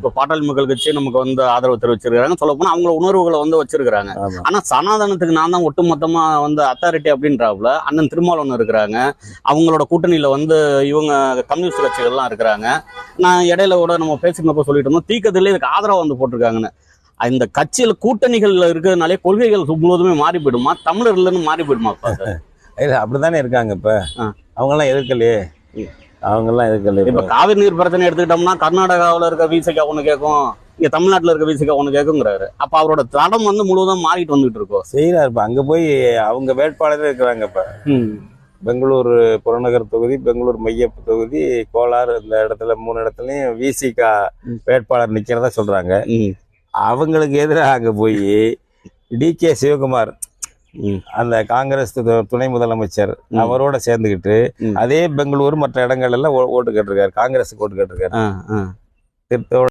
இப்ப பாட்டாளி மக்கள் கட்சி நமக்கு வந்து ஆதரவு தெரிவிச்சிருக்காங்க. சொல்ல போனா அவங்கள உணர்வுகளை வந்து வச்சிருக்காங்க. ஆனா சனாதனத்துக்கு நான் தான் ஒட்டுமொத்தமா வந்து அத்தாரிட்டி அப்படின்றாப்புல அண்ணன் திருமாவளவன் இருக்கிறாங்க. அவங்களோட கூட்டணியில வந்து இவங்க கம்யூனிஸ்ட் கட்சிகள்லாம் இருக்கிறாங்க. நான் இடையில கூட நம்ம பேசினப்ப சொல்லிட்டு இருந்தோம், தீக்கத்திலே இதுக்கு ஆதரவு வந்து போட்டிருக்காங்கன்னு. இந்த கட்சியில கூட்டணிகள்ல இருக்கிறதுனாலே கொள்கைகள் முழுவதுமே மாறி போயிடுமா, தமிழர் இல்லைன்னு மாறி போயிடுமா? இல்ல அப்படித்தானே இருக்காங்க. இப்ப அவங்க எல்லாம் எதிர்க்கலையே, அவங்க எல்லாம் எதிர்க்கலையே. இப்ப காவிரி நீர் பிரச்சனை எடுத்துக்கிட்டோம்னா கர்நாடகாவில் இருக்க விசிகா ஒண்ணு கேட்கும், இங்க தமிழ்நாட்டுல இருக்க விசிகா ஒண்ணு கேட்குங்கிறாரு. அப்ப அவரோட தடம் வந்து முழுவதும் மாறிட்டு வந்துட்டு இருக்கோம். செய்யறாரு. இப்ப அங்க போய் அவங்க வேட்பாளரே இருக்கிறாங்க. இப்ப பெங்களூர் புறநகர் தொகுதி, பெங்களூர் மைய தொகுதி, கோலார், இந்த இடத்துல 3 இடத்துலயும் விசிகா வேட்பாளர் நிக்கிறதா சொல்றாங்க. அவங்களுக்கு எதிராக அங்க போய் DK சிவகுமார், அந்த காங்கிரஸ் துணை முதலமைச்சர், அவரோட சேர்ந்துக்கிட்டு அதே பெங்களூர் மற்ற இடங்கள் எல்லாம் ஓட்டு கேட்டிருக்காரு, காங்கிரஸுக்கு ஓட்டு கேட்டிருக்காரு.